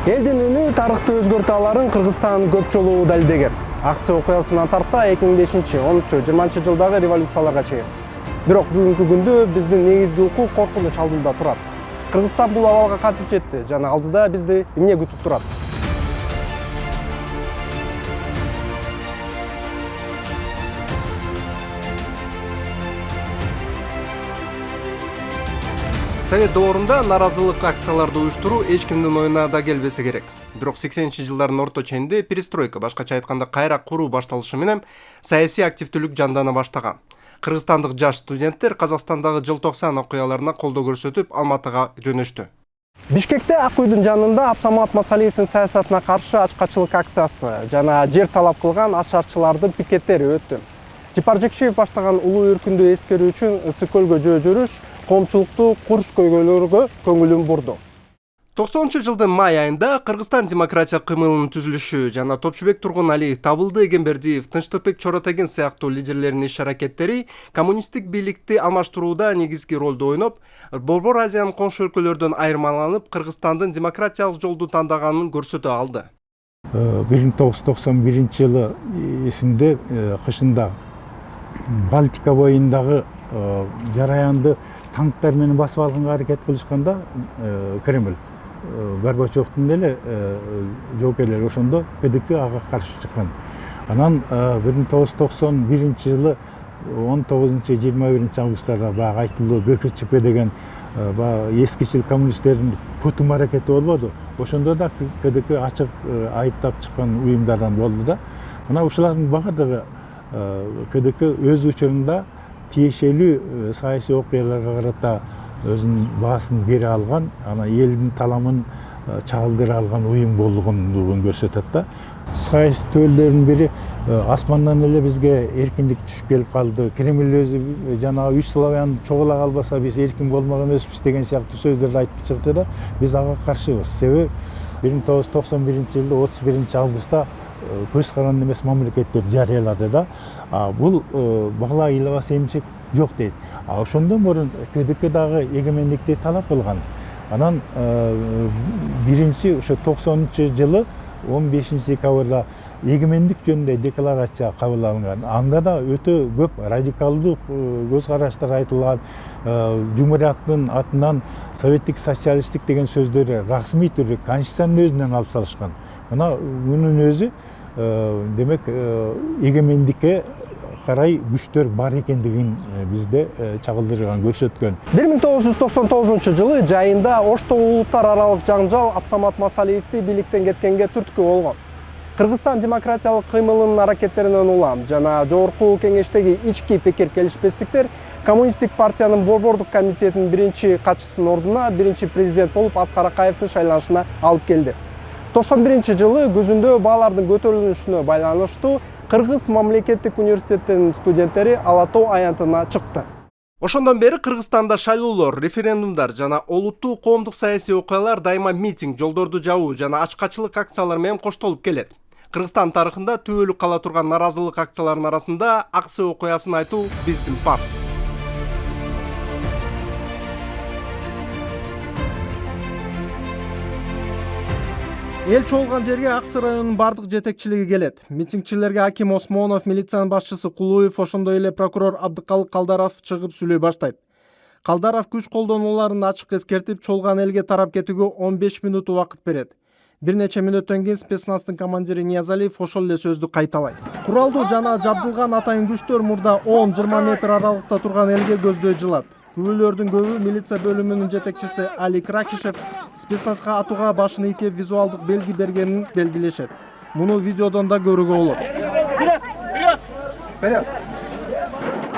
Элдин үнү тарыхты өзгөртө аларын Кыргызстан көп жолу далилдеген. Аксы окуясынан тарта 2005, 10, 20 жылдагы революцияларга чейин. Бирок бүгүнкү күндө биздин негизги укук коркунуч алдында турат. Кыргызстан бул абалга кантип жетти жана алдыда бизди эмне күтүп турат? Совет доорунда наразылык акцияларды уюштуруу эч кимдин оюна да келбесе керек. Бирок 80-жылдардын орто ченинде перестройка, башкача айтканда кайра куруу башталышы менен саясий активдүүлүк жандана баштаган. Кыргызстандык жаш студенттер Казакстандагы желтоқсан окуяларына колдоо көрсөтүп Алматыга жөнөштү. Бишкекте Ак үйдүн жанында Абсамат Масалиевдин саясатына каршы ачкачылык акциясы жана жер талап кылган ашарчылардын пикеттери өттү. Жапар Жекшиев баштаган улуу өркүндү эскерүү үчүн ысык көлгө жөө жүрүш коомчулукту курч көйгөйлөргө көңүлүн бурду. 90-жылдын май айында Кыргызстан демократия кыймылынын түзүлүшү жана Топчубек Тургуналиев, Табылды Эгембердиев, Тынчтыкбек Чоротеген сыяктуу лидерлердин иш-аракеттери коммунисттик бийликти алмаштырууда негизги ролду ойноп, Борбор Азиянын коңшу өлкөлөрдөн айырмаланып, Кыргызстандын демократиялык жолду тандаганын көрсөтө алды. 1991 жылы эсимде кышында Балтика боюндагы жараянды танктар менен басып алганга аракет кылышканда Кремль Горбачевдун эле жоокерлери ошондо КДК ага каршы чыккан. Анан 1991 жылы 19-21 августта баягы айтылуу ГКЧП деген эскичил коммунисттердин көтүм аракети болбоду. Ошондо да КДК ачык айыптап чыккан уюмдардан болду да. Мына ушулардын баардыгы КДК өз учурунда тиешелүү саясий окуяларга карата өзүнүн баасын бере алган, ана элдин таламын чагылдыра алган уюм болгондугун көрсөтөт да. Саясий төөлөрдүн бири асмандан эле бизге эркиндик түшүп келип калды. Кремль өзү жанагы үч славян чогула калбаса биз эркин болмок эмеспиз деген сыяктуу сөздөрдү айтып чыкты да. Биз ага каршыбыз. Себеби 1991 жылы 31 августта көз каранды эмес мамлекет деп жарыялады да. Бул бала ыйлабас эмчек жок дейт. Ошондон мурун КДК дагы эгемендикти талап кылган. Анан биринчи ошо 90 жылы 15 декабрда эгемендик жөнүндө декларация кабыл алынган. Анда да өтө көп радикалдуу көз караштар айтылган. Жумурияттын атынан советтик социалисттик деген сөздөрү расмий түрдө конституциянын өзүнөн алып салышкан. Мына үнүн өзү демек эгемендикке карай күчтөр бар экендигин бизде чагылдырган, көрсөткөн. 1999 жылы жайында Ошто улуттар аралык жаңжал Абсамат Масалиевди бийликтен кеткенге түрткү болгон. Кыргызстан демократиялык кыймылынын аракеттеринен улам жана жогорку кеңештеги ички пикир келишпестиктер Коммунисттик партиянын борбордук комитетинин биринчи катчысынын ордуна биринчи президент болуп Аскар Акаевдин шайланышына алып келди. 91 жылы күзүндө баалардын көтөрүлүшүнө байланыштуу Кыргыз мамлекеттик университетинин студенттери Ала Тоо аянтына чыкты. Ошондон бери Кыргызстанда шайлоолор, референдумдар жана олуттуу коомдук саясий окуялар дайыма митинг, жолдорду жабуу жана ачкачылык акциялар менен коштолуп келет. Кыргызстан тарыхында түбөлүк кала турган наразылык акцияларынын арасында Аксы окуясын айтуу биздин парз. Эл чогулган жерге Аксы районунун бардык жетекчилиги келет. Митингчилерге аким Осмонов, милициянын башчысы Кулуев, ошондой эле прокурор Абдыкалык Калдаров чыгып сүйлөй баштайт. Калдаров күч колдонууларын ачык эскертип, чогулган элге тарап кетүүгө 15 минут убакыт берет. Бир нече мүнөттөн кийин спецназтын командири Ниязалиев ошол эле сөздү кайталайт. Куралдуу жана жабдылган атайын күчтөр мурда 10-20 метр аралыкта турган элге көздөй жылат. Күбөлөрдүн көбү милиция бөлүмүнүн жетекчиси Али Кракишев спецназга атууга башын ийкеп визуалдык белги бергенин белгилешет. Муну видеодон да көрүүгө болот.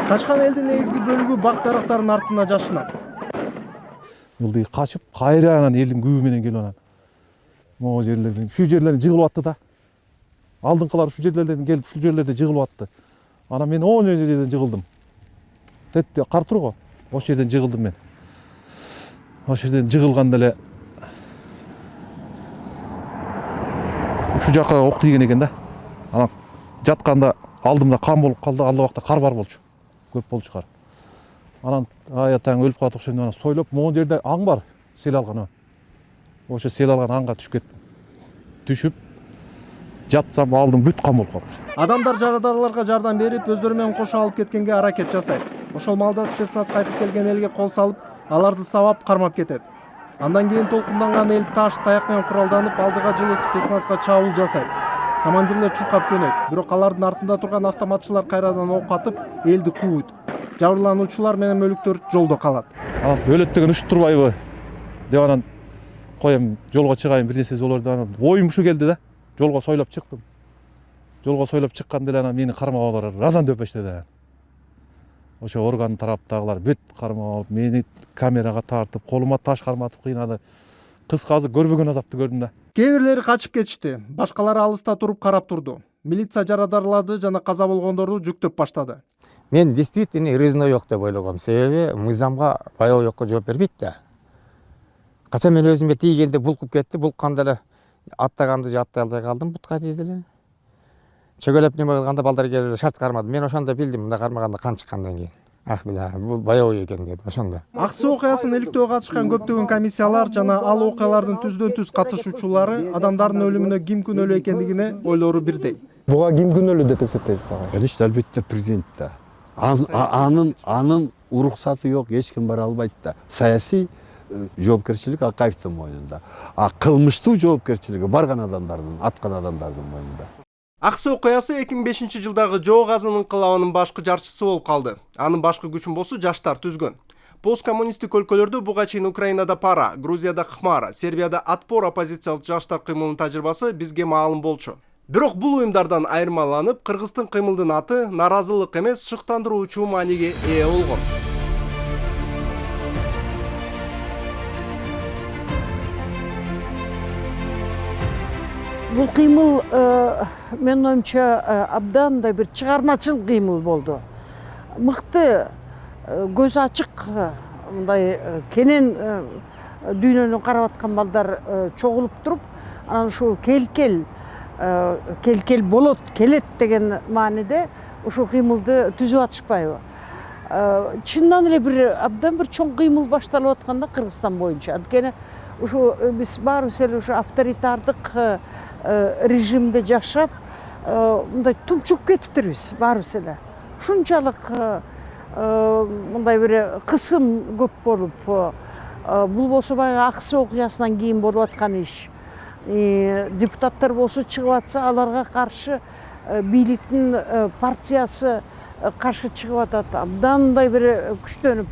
Качкан элдин негизги бөлүгү бак дарактардын артына жашынат. Ылдый качып, кайра анан элдин күбү менен келип анан могу жерлерден, ушул жерлерден жыгылып атты да. Алдыңкылар ушул жерлерден келип, ушул жерлерде жыгылып атты. Анан мен оң жерден жыгылдым. Тетте кар турго. Ошол жерден жыгылдым мен. Ошол жерден жыгылганда эле ушул жака ок тийген экен да. Анан жатканда алдымда кан болуп калды, ал убакта кар бар болчу. Көп болчу кар. Анан аятаң өлүп калат окшойт, анан сойлоп могу жерде аң бар, сел алган. Ошо сел алган аңга түшүп кеттим. түшүп жатсам алдым бүт кам болуп калыптыр. Адамдар жарадарларга жардам берип, өздөрү менен кошо алып кеткенге аракет жасайт. Ошол маалда спецназ кайтып келген элге кол салып, аларды сабап кармап кетет. Андан кийин толкунданган эл таш, таяк менен куралданып, алдыга жылы спецназга чабуул жасайт. Командирлер чуркап жөнөйт, бирок алардын артында турган автоматчылар кайрадан ок атып, элди кууйт. Жабырлануучулар менен өлүктөр жолдо калат. Анан өлөт деген уштурбайбы деп анан коем, жолго чыгайын, бир нерсе болор деп анан оюм ушу келди да. Жолго сойлоп чыктым. Жолго сойлоп чыкканда эле анан мени кармагандар разан деп баштады. Ошо орган тараптагылар бүт кармап алып, мени камерага тартып, колума таш карматып кыйнады. Кыскасы көрбөгөн азапты көрдүм да. Кээ бирлери качып кетишти, башкалары алыста туруп карап турду. Милиция жарадарларды жана каза болгондорду жүктөп баштады. Мен действительно рызной жок деп ойлогом. Себеби мыйзамга баягы жокко жооп бербейт да. Качан мен өзүмө тийгенде булкуп кетти, булкканда эле аттаганды же аттай албай калдым бутка дейди эле. Чөгөлөп неме кылганда балдар келип шарт кармады. Мен ошондо билдим, мында кармаганда кан чыккандан кийин. Ах била, бул баягы экен дедим ошондо. Аксы окуясын иликтөө катышкан көптөгөн комиссиялар жана ал окуялардын түздөн-түз катышуучулары адамдардын өлүмүнө ким күнөөлүү экендигине ойлору бирдей. Буга ким күнөөлүү деп эсептейсиз ага? Конечно, албетте президент да. Анын уруксаты жок, эч ким бара албайт да. Саясий жоопкерчилик Акаевдин мойнунда. А кылмыштуу жоопкерчилиги барган адамдардын, аткан адамдардын мойнунда. Аксы окуясы 2005 жылдагы Жоо газынын инкылабынын башкы жарчысы болуп калды. Анын башкы күчүн болсо жаштар түзгөн. Посткоммунисттик өлкөлөрдө буга чейин Украинада пара, Грузияда хмара, Сербияда отпор оппозициялык жаштар кыймылынын тажрыйбасы бизге маалым болчу. Бирок бул уюмдардан айырмаланып, кыргыздын кыймылдын аты наразылык эмес, шыктандыруучу мааниге ээ болгон. Бул кыймыл менин оюмча абдан да бир чыгармачыл кыймыл болду. Мыкты, көзү ачык, мындай кенен дүйнөнү карап аткан балдар чогулуп туруп, анан ушул келкел болот, келет деген мааниде ушул кыймылды түзүп атышпайбы? Чындан эле бир абдан бир чоң кыймыл башталып атканда Кыргызстан боюнча. Анткени ушу биз баарыбыз эле ушу авторитардык режимде жашап, мындай тумчугуп кетиптирбиз баарыбыз эле. Ушунчалык мындай бир кысым көп болуп, бул болсо баягы Аксы окуясынан кийин болуп аткан иш. Депутаттар болсо чыгып атса, аларга каршы бийликтин партиясы каршы чыгып атат. Абдан мындай бир күчтөнүп,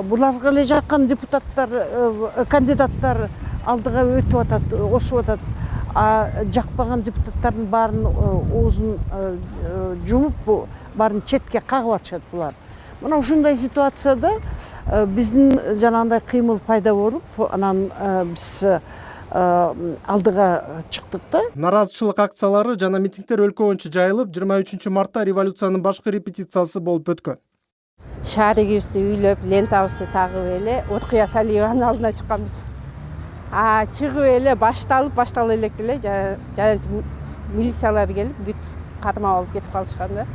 буларга эле жаккан депутаттар, кандидаттар алдыга өтүп атат, осуп атат. Жакпаган депутаттардын баарын оозун жумуп, баарын четке кагып атышат булар. Мына ушундай ситуацияда биздин жанагындай кыймыл пайда болуп, анан биз алдыга чыктык да. Наразычылык акциялары жана митингдер өлкө боюнча жайылып, 23 мартта революциянын башкы репетициясы болуп өткөн. Шааригибизди үйлөп, лентабызды тагып эле Уткуя Салиеванын алдына чыкканбыз. Чыгып эле башталып электи эле жана милициялар келип бүт кармап алып кетип калышкан да.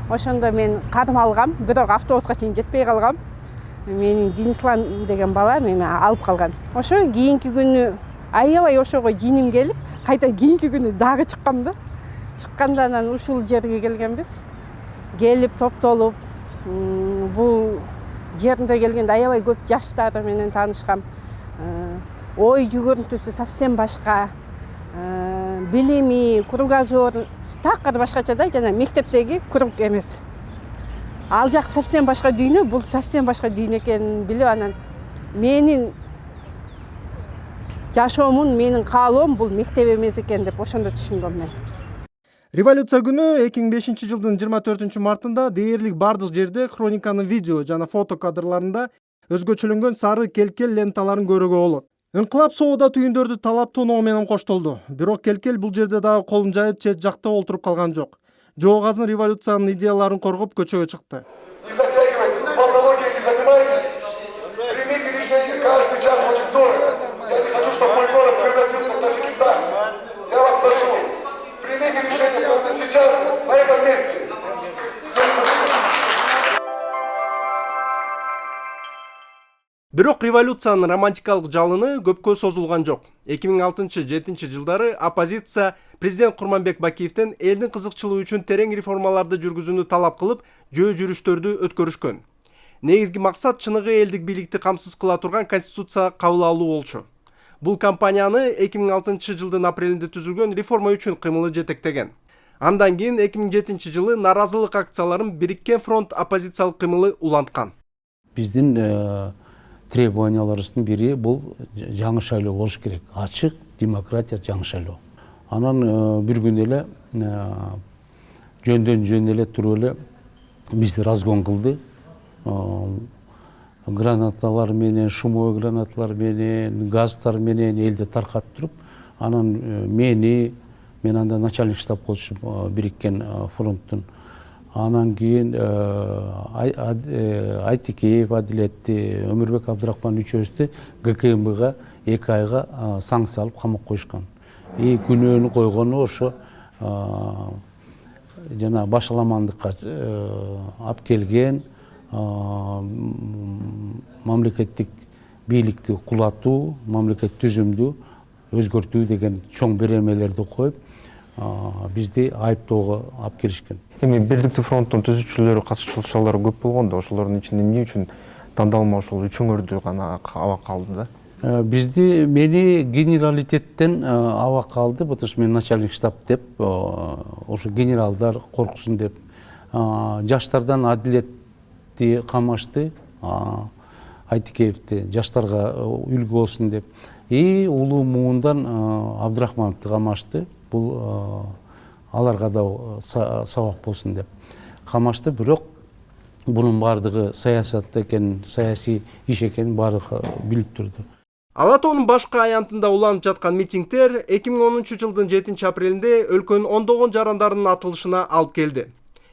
Ошондо мен кармалгам, бирок автобуска чейин жетпей калгам. Менин Денислан деген бала мени алып калган. Ошо кийинки күнү аябай ошого жиним келип, кайта кийинки күнү дагы чыккам да. Чыкканда анан ушул жерге келгенбиз. Келип топтолуп, бул жеринде келгенде аябай көп жаштар менен таанышкам. Ой жүгүрүнтүсү совсем башка, билими, кругозор такыр башкача да, жана мектептеги круг эмес. Ал жак совсем башка дүйнө, бул совсем башка дүйнө экенин билип, анан менин жашоомун, менин каалоом бул мектеп эмес экен деп ошондо түшүнгөм мен. Революция күнү 2005 жылдын 24 мартында дээрлик бардык жерде хрониканын видео жана фото кадрларында өзгөчөлөнгөн сары келкел ленталарын көрүүгө болот. Инкылап соода түйүндөрдү талап тоноо менен коштолду. Бирок келкел бул жерде дагы колун жайып чет жакта олтуруп калган жок. Жоо газын революциянын идеяларын коргоп көчөгө чыкты. Бирок революциянын романтикалык жалыны көпкө созулган жок. 2006-2007 жылдары оппозиция президент Курманбек Бакиевден элдин кызыкчылыгы үчүн терең реформаларды жүргүзүүнү талап кылып, жөө жүрүштөрдү өткөрүшкөн. Негизги максат чыныгы элдик бийликти камсыз кыла турган конституция кабыл алуу болчу. Бул кампанияны 2006 жылдын апрелинде түзүлгөн реформа үчүн кыймылы жетектеген. Андан кийин 2007 жылы наразылык акцияларын Бириккен фронт оппозициялык кыймылы уланткан. Биздин требованияларыбыздын бири бул жаңы шайлоо болуш керек. Ачык демократия жаңы шайлоо. Анан бир күн эле жөндөн эле туруп эле бизди разгон кылды. Гранаталар менен, шумовой гранаталар менен, газдар менен элди таркаттырып, анан мен анда начальник штаб болчу Бириккен фронттун. Анан кийин Айтикеев Адилетти, Өмүрбек Абдрахман үчөөбүздү ГКМБга 2 айга санкция алып камап коюшкан. Күнөөнү койгону ошо жана башаламандыкка алып келген, мамлекеттик бийликти кулатуу, мамлекет түзүмдү өзгөртүү деген чоң беремелерди коюп, бизди айыптоого алып келишкен. Эми Биrdиктүү фронттун түзүүчүлөрү, катышуучулары көп болгондо, ошолордун ичинде эмне үчүн тандалма ошол үчөңөрдү гана аба калды да? Бизди мени генералитеттен аба калды, потому что мен начальник штаб деп, ошо генералдар корксун деп. Жаштардан Адилетти камашты, Айтикеевди жаштарга үлгү болсун деп. Улуу муундан Абдрахмановду камашты. Бул аларга да сабак болсун деп камашты. Бирок бунун бардыгы саясат экенин, саясий иш экенин бардыгы билип турду. Ала тоонун башка аянтында уланып жаткан митингдер 2010 жылдын 7 апрелинде өлкөнүн ондогон жарандарынын атылышына алып келди.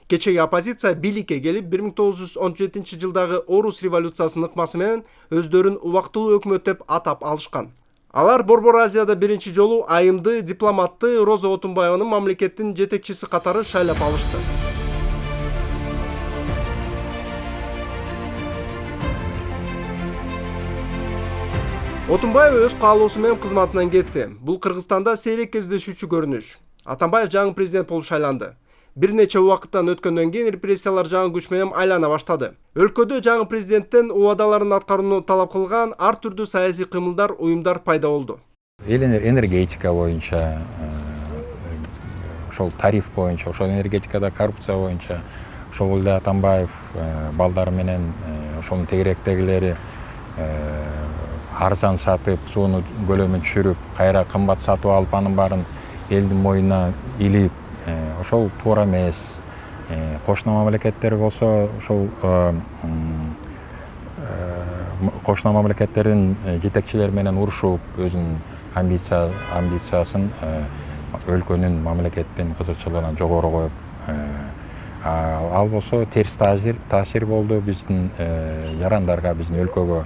Кечеги оппозиция бийликке келип 1917 жылдагы Орус революциясынын ыкмасы менен өздөрүн убактылуу өкмөт деп атап алышкан. Алар Борбор Азияда биринчи жолу айымды дипломатты Роза Отунбаеваны мамлекеттин жетекчиси катары шайлап алышты. Отунбаев өз каалоосу менен кызматынан кетти. Бул Кыргызстанда сейрек кездешүүчү көрүнүш. Атамбаев жаңы президент болуп шайланды. Бир нече убакыттан өткөндөн кийин репрессиялар жаңы күч менен айлана баштады. Өлкөдө жаңы президенттен убадаларын аткарууну талап кылган ар түрдүү саясий кыймылдар, уюмдар пайда болду. Энергетика боюнча, ошол тариф боюнча, ошол энергетикада коррупция боюнча, ошол эле Атамбаев балдары менен ошонун тегеректегилери арзан сатып, сууну көлөмүн түшүрүп, кайра кымбат сатып алып, анын баарын элдин мойнуна илип, ошол туура эмес. Кошуна мамлекеттер болсо, ошол кошуна мамлекеттердин жетекчилери менен урушуп, өзүнүн амбициясын өлкөнүн, мамлекеттин кызыкчылыгына жогору коюп, ал болсо терс таасир болду биздин жарандарга, биздин өлкөгө.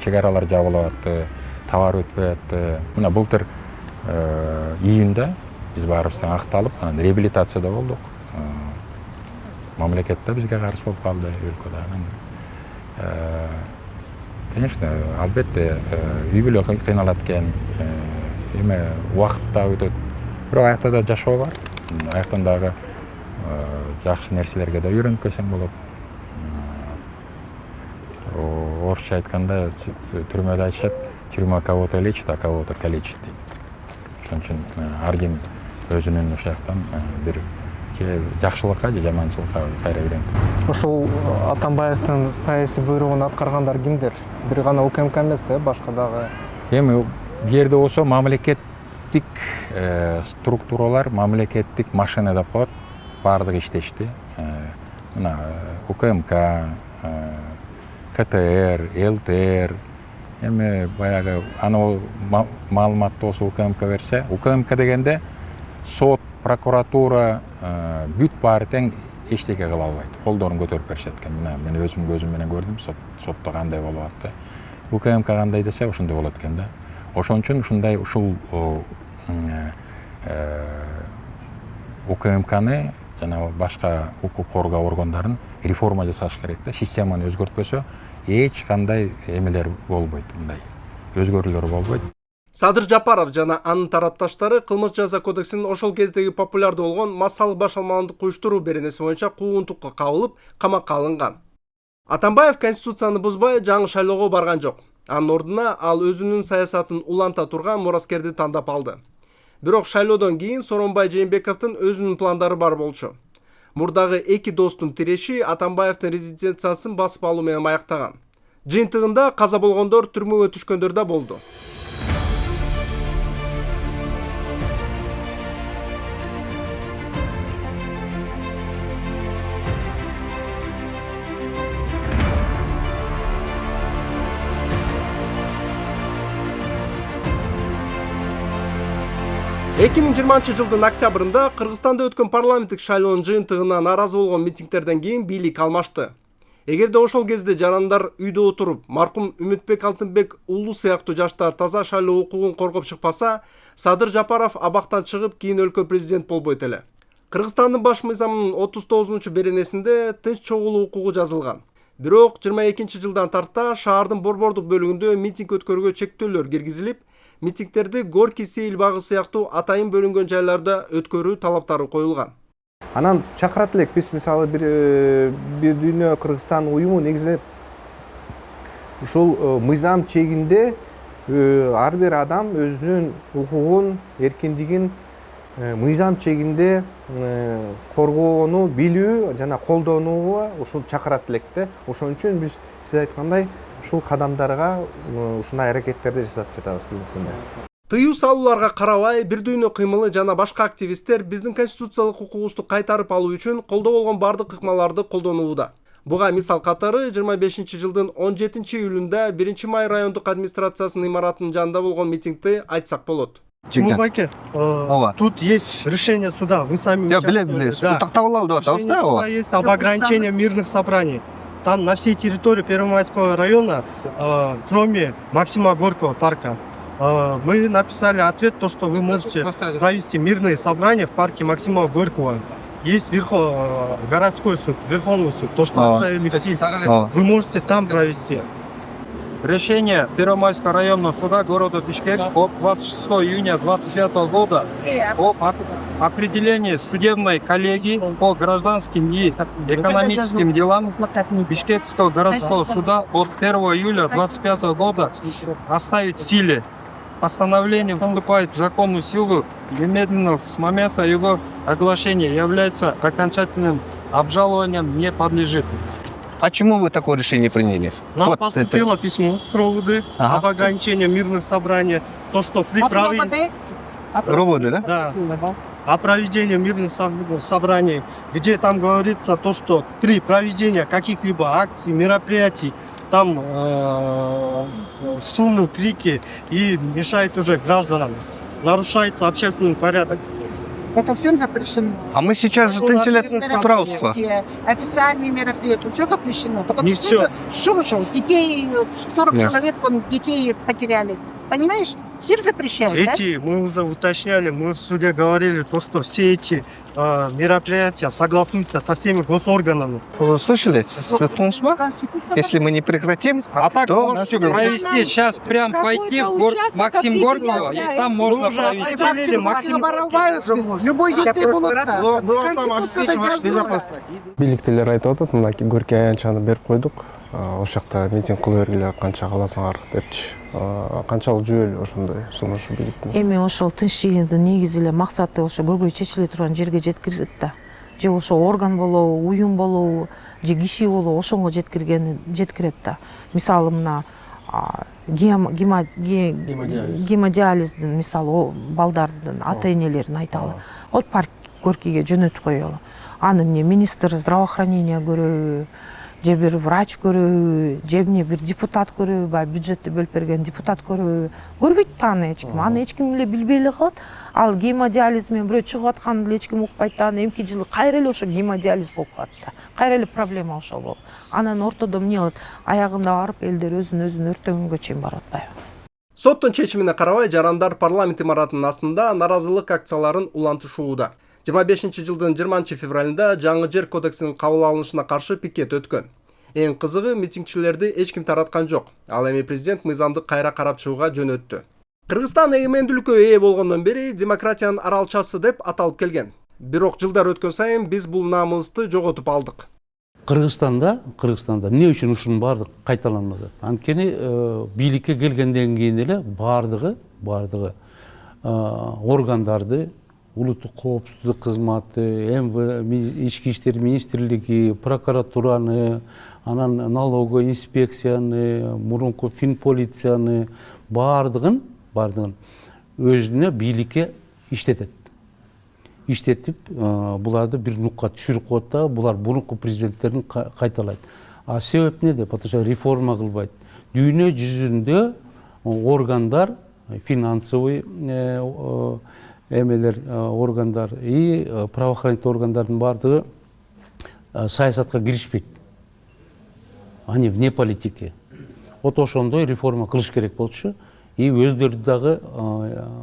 Чек аралар жабылып атты, товар өтпөй атты. Мына былтыр июнда биз баарыбыздан акталып, анан реабилитацияда болдук. Мамлекетте бизге каршы болуп калды өлкөдө. Конечно, албетте үй бүлө кыйналат экен, эми убакыт да өтөт. Бирок аякта да жашоо бар. Аяктан дагы жакшы нерселерге да үйрөнүп келсең болот. Орусча айтканда түрмөдө айтышат, тюрьма кого-то лечит, а кого-то калечит дейт. Ошон үчүн ар ким өзүнүн ошол жактан бир жакшылыкка же жаманчылыкка кайра үйрөнүп. Ошол Атамбаевдин саясий буйругун аткаргандар кимдер? Бир гана УКМК эмес да, башка дагы. Эми бул жерде болсо мамлекеттик структуралар, мамлекеттик машина деп коет, баардыгы иштешти. Мына УКМК, КТР, ЛТР, эми баягы аны маалыматты болсо УКМК берсе, УКМК дегенде сот, прокуратура бүт баары тең эчтеке кыла албайт. Колдорун көтөрүп беришет экен. Мен өзүм көзүм менен көрдүм, сотто кандай болуп атты. УКМК кандай десе ошондой болот экен да. Ошон үчүн ушундай ушул УКМКны жана башка укук коргоо органдарын реформа жасаш керек да, системаны өзгөртпөсө эч кандай эмелер болбойт, мындай өзгөрүүлөр болбойт. Садыр Жапаров жана анын тарапташтары кылмыш жаза кодексинин ошол кездеги популярдуу болгон массалык баш алмандык уюштуруу беренеси боюнча куугунтукка кабылып, камакка алынган. Атамбаев конституцияны бузбай жаңы шайлоого барган жок. Анын ордуна ал өзүнүн саясатын уланта турган мураскерди тандап алды. Бирок шайлоодон кийин Сооронбай Жээнбековдун өзүнүн пландары бар болчу. Мурдагы эки достун тиреши Атамбаевдин резиденциясын басып алуу менен аяктаган. Жыйынтыгында каза болгондор, түрмөгө түшкөндөр да болду. Эки миң жыйырманчы жылдын октябрында Кыргызстанда өткөн парламенттик шайлоонун жыйынтыгына нааразы болгон митингтерден кийин бийлик алмашты. Эгерде ошол кезде жарандар үйдө отуруп, маркум Үмүтбек Алтынбек уулу сыяктуу жаштар таза шайлоо укугун коргоп чыкпаса, Садыр Жапаров абактан чыгып, кийин өлкө президент болбойт эле. Кыргызстандын баш мыйзамынын 39-беренесинде тынч чогулуу укугу жазылган. Бирок 22 жылдан тарта шаардын борбордук бөлүгүндө митинг өткөрүүгө чектөөлөр киргизилип, митингтерди Горький Сейил багы сыяктуу атайын бөлүнгөн жайларда өткөрүү талаптары коюлган. Анан чакырат элек биз мисалы бир дүйнө Кыргызстан уюму негизи ушул мыйзам чегинде ар бир адам өзүнүн укугун, эркиндигин мыйзам чегинде коргоону билүү жана колдонууга ушул чакырат элек да. Ошон үчүн биз сиз айткандай ушул кадамдарга ушундай аракеттерди жасап жатабыз бүгүнкү күндө. Тыюу салууларга карабай, бир дүйнө кыймылы жана башка активисттер биздин конституциялык укугубузду кайтарып алуу үчүн колдо болгон бардык ыкмаларды колдонууда. Буга мисал катары 25 жылдын 17 июлунда 1 май райондук администрациясынын имаратынын жанында болгон митингди айтсак болот. Мубаке, тут есть решение суда, вы сами участвовали. Решение суда есть об ограничении мирных собраний. Там на всей территории Первомайского района, кроме Максима Горького парка, мы написали ответ, то, что вы можете провести мирные собрания в парке Максима Горького. Есть городской суд, Верховный суд, то, что оставили в силе. Вы можете там провести. Решение Первомайского районного суда города Бишкек от 26 июня 2025 года о определении судебной коллегии по гражданским и экономическим делам Бишкекского городского суда от 1 июля 2025 года оставить в силе. Постановление вступает в законную силу немедленно с момента его оглашения, является окончательным, обжалованием не подлежит. Почему вы такое решение приняли? Нам поступило письмо с РОВД об ограничении мирных собраний. То, что при РОВД, да? Да. О проведении мирных собраний, где там говорится то, что при проведении каких-либо акций, мероприятий, там шумные крики и мешает уже гражданам, нарушается общественный порядок. Это всем запрещено. А мы сейчас же трауства. Официальные мероприятия, все запрещено. Потому не что все. Детей, 40 человек, детей потеряли. Понимаешь? Всем запрещают, мы уже уточняли, мы в суде говорили, то, что все эти мероприятия согласуются со всеми госорганами. Вы слышали? Если мы не прекратим, то можете провести сейчас прям пойти в Максим Горького, и там можно провести. Любой детей будут. Бийликтегилер айтып атат, мына Горький аянтчаны берип койдук. Ошол жакта митинг кыла бергиле канча кааласаңар депчи. Канчалык жүйөлүү ошондой сунушу бийликтин. Эми ошол тынч жыйындын негизи эле максаты ошо көбөй чечиле турган жерге жеткирет да. Же ошо орган болобу, уюм болобу, же киши болобу ошого жеткирет да. Мисалы мына гемодиализдин мисалы балдардын ата-энелерин айталы. От парк Горькийге жөнөтүп коелу. Аны эмне министр здравоохранения көрөбү, же бир врач көрөбү, же эмне бир депутат көрөбү, баягы бюджетти бөлүп берген депутат көрөбү. Көрбөйт да аны эч ким. Аны эч ким эле билбей эле калат. Ал гемодиализ менен бирөө чыгып атканын эле эч ким укпайт да. Аны эмки жылы кайра эле ошо гемодиализ болуп калат да. Кайра эле проблема ошол болуп. Анан ортодо эмне кылат? Аягында барып элдер өзүн өртөгөнгө чейин барып атпайбы? Соттун чечимине карабай жарандар парламент имаратынын астында нааразылык акцияларын улантышууда. жылдын 20 февралында жаңы жер кодексинин кабыл алынышына каршы пикет өткөн. Эң кызыгы, митингчилерди эч ким тараткан жок. Ал эми президент мыйзамды кайра карап чыгууга жөнөттү. Кыргызстан эгемендүүлүккө ээ болгондон бери демократиянын аралчасы деп аталып келген. Бирок жылдар өткөн сайын биз бул наамыбызды жоготуп алдык. Кыргызстанда эмне үчүн ушунун баардыгы кайталанып атат? Анткени бийликке келгенден кийин эле баардыгы органдарды, улуттук коопсуздук кызматы, ички иштер министрлиги, прокуратураны, анан налоговый инспекцияны, мурунку финполицияны баардыгын өзүнө бийликке иштетип, буларды бир нукка түшүрүп коет да, булар мурунку президенттерин кайталайт. А себеп эмнеде? Потому что реформа кылбайт. Дүйнө жүзүндө органдар, финансовый органдар и правоохранительный органдардын баардыгы саясатка киришпейт. Они вне политики. Вот ошондой реформа кылыш керек болчу. И өздөрү дагы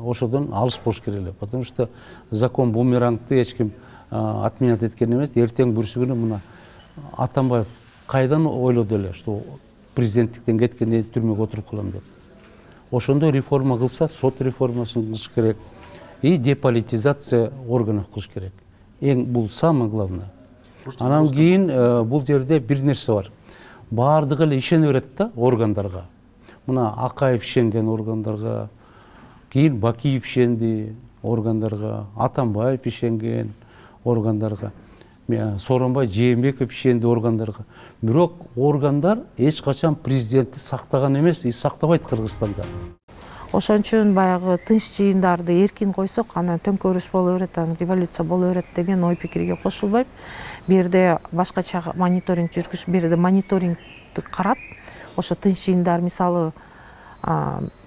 ошодон алыс болуш керек эле. Потому что закон бумерангды эч ким отменять эткен эмес. Эртең бүрсү күнү мына Атамбаев кайдан ойлоду эле, что президенттиктен кеткенде түрмөгө отуруп калам деп. Ошондой реформа кылса, сот реформасын кылыш керек. И деполитизация органов кылыш керек. Бул самое главное. Анан кийин бул жерде бир нерсе бар. Баардыгы эле ишене берет да органдарга. Мына Акаев ишенген органдарга, кийин Бакиев ишенди органдарга, Атамбаев ишенген органдарга, Сооронбай Жээнбеков ишенди органдарга. Бирок органдар эч качан президентти сактаган эмес, сактабайт Кыргызстанда. Ошон үчүн баягы тынч жыйындарды эркин койсок, анан төңкөрүш боло берет, анан революция боло берет деген ой пикирге кошулбайм. Бул жерде башкача мониторинг жүргүзүп, бул жерде мониторингди карап, ошо тынч жыйындар мисалы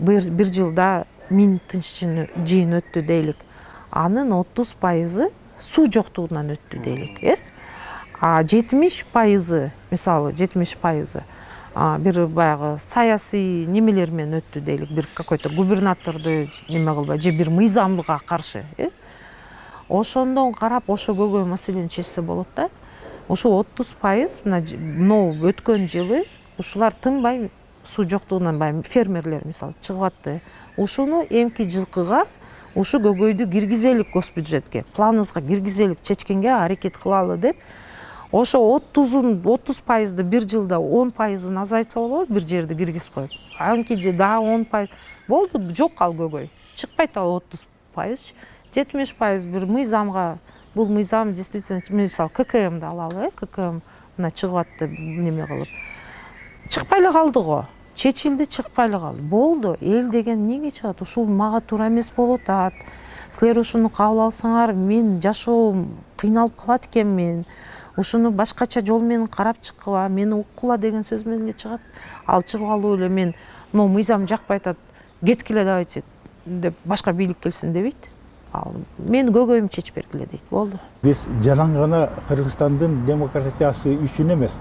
бир жылда 1000 тынч жыйын өттү дейлик. Анын 30% суу жоктугунан өттү дейлик. А 70% мисалы 70% бир баягы саясий немелер менен өттү дейлик, бир какой-то губернаторду неме кылбай, же бир мыйзамга каршы. Ошондон карап, ошо көйгөй маселени чечсе болот да. Ошо 30% мына өткөн жылы ушулар тынбай суу жоктугунан баягы фермерлер мисалы чыгып атты. Ушуну эмки жылкыга ушу көйгөйдү киргизелик госбюджетке, планыбызга киргизелик, чечкенге аракет кылалы деп. Ошо 30%ды бир жылда 10%ын азайтса болот, бир жерди киргизип коюп. Анки же дагы 10% болду, жок ал көйгөй. Чыкпайт ал 30%, 70% бир мыйзамга, бул мыйзам действительно мисалы ККМди алалы, ККМ мына чыгып атты неме кылып. Чыкпай эле калды го. Чечилди, чыкпай эле калды. Болду. Эл деген эмнеге чыгат? Ушул мага туура эмес болуп атат. Силер ушуну кабыл алсаңар, мен жашоом кыйналып калат экенмин. Ушуну башкача жол менен карап чыккыла, мени уккула деген сөз менен эле чыгат. Ал чыгып алуу эле мен мыйзам жакпай атат, кеткиле давайте деп башка бийлик келсин дебейт. Ал мен көйгөйүм чечип бергиле дейт. Болду. Биз Жалаң гана Кыргызстандын демократиясы үчүн эмес,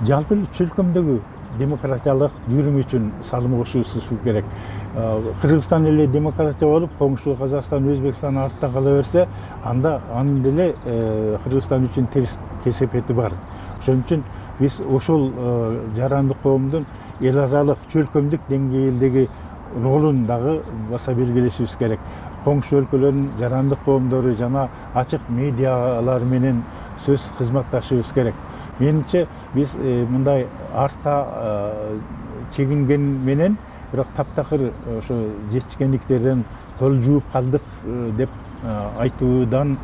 жалпы чөлкөмдөгү демократиялык жүрүм үчүн салым кошуусу керек. Кыргызстан эле демократия болуп, комшу Казакстан, Өзбекстан артта кала берсе, анда анын деле Кыргызстан үчүн терс кесепети бар. Ошон үчүн биз ошол жарандык коомдун эл аралык чөлкөмдүк деңгээлдеги ролун дагы баса белгилешибиз керек. Коңшу өлкөлөрдүн жарандык коомдору жана ачык медиалар менен сөз кызматташыбыз керек. Менимче биз мындай артка чегинген менен, бирок таптакыр ошо жетишкендиктерден кол жууп калдык деп айтуудан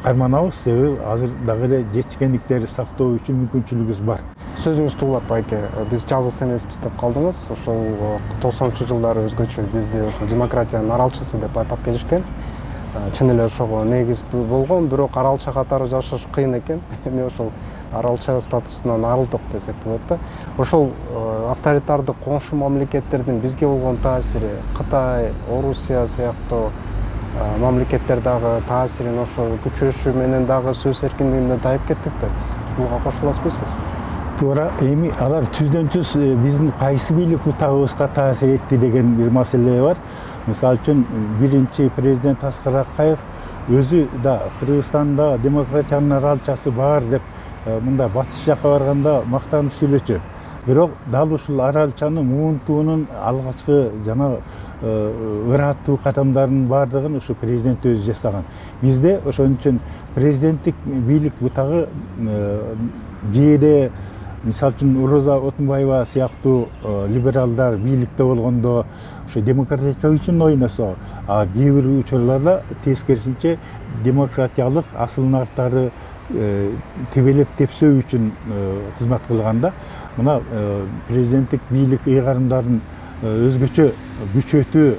кайманабыз, себеби азыр дагы эле жетишкендиктерди сактоо үчүн мүмкүнчүлүгүбүз бар. Сөзүңүздү улап айке, биз жалгыз эмеспиз деп калдыңыз. Ошол 90-жылдары өзгөчө бизди ошо демократиянын аралчысы деп атап келишкен. Чын эле ошого негиз болгон, бирок аралча катары жашаш кыйын экен. Эми ошол аралча статусунан арылдык десек болот да. Ошол авторитардык коңшу мамлекеттердин бизге болгон таасири, Кытай, Орусия сыяктуу мамлекеттер дагы таасирин ошол күчөшү менен дагы сөз эркиндигинде тайып кеттик да биз. Буга кошуласызбы сиз? туура. Эми алар түздөн түз биздин кайсы бийлик бутагыбызга таасир этти деген бир маселе бар. Мисалы үчүн биринчи президент Аскар Акаев өзү да Кыргызстанда демократиянын аралчасы бар деп мында батыш жака барганда мактанып сүйлөчү. Бирок дал ушул аралчанын муунтуунун алгачкы жана ыраттуу кадамдарынын баардыгын ушу президент өзү жасаган. Бизде ошон үчүн президенттик бийлик бутагы кээде мисалы үчүн Роза Отунбаева сыяктуу либералдар бийликте болгондо ошо демократия үчүн ойносо, а кээ бир учурларда тескерисинче демократиялык асыл нартары тебелеп тепсөө үчүн кызмат кылганда, мына президенттик бийлик ыйгарымдарын өзгөчө күчөтүү,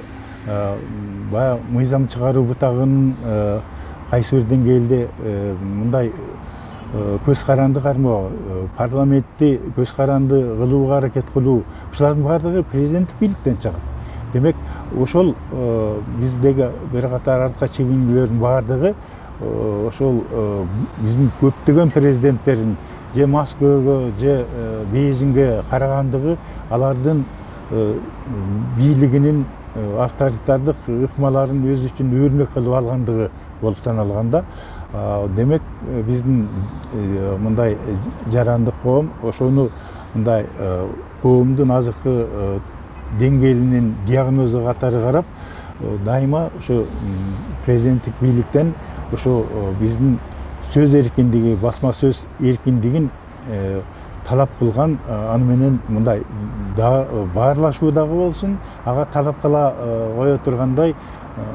баягы мыйзам чыгаруу бутагынын кайсы бир деңгээлде мындай көз каранды кармоо, парламентти көз каранды кылууга аракет кылуу, ушулардын баардыгы президенттик бийликтен чыгат. Демек, ошол биздеги бир катар артка чегиндүүлөрдүн баардыгы ошол биздин көптөгөн президенттердин же Москвага, же Бейжиңге карагандыгы алардын бийлигинин авторитардык ыкмаларын өзү үчүн өрнөк кылып алгандыгы болуп саналганда, демек биздин мындай жарандык коом ошону мындай коомдун азыркы деңгээлинин диагнозу катары карап, дайыма ошо президенттик бийликтен ошо биздин сөз эркиндиги, басма сөз эркиндигин талап кылган, аны менен мындай баарлашуу дагы болсун, ага талап кыла кое тургандай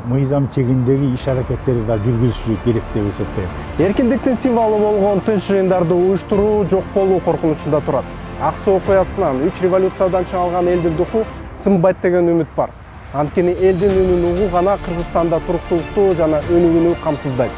мыйзам чегиндеги иш аракеттерди да жүргүзүшү керек деп эсептейм. Эркиндиктин символу болгон тынч жыйындарды уюштуруу жок болуу коркунучунда турат. Ак Суу окуясынан 3 революциядан чыңалган элдин духу сынбайт деген үмүт бар. Анткени элдин үнүн угуу гана Кыргызстанда туруктуулукту жана өнүгүүнү камсыздайт.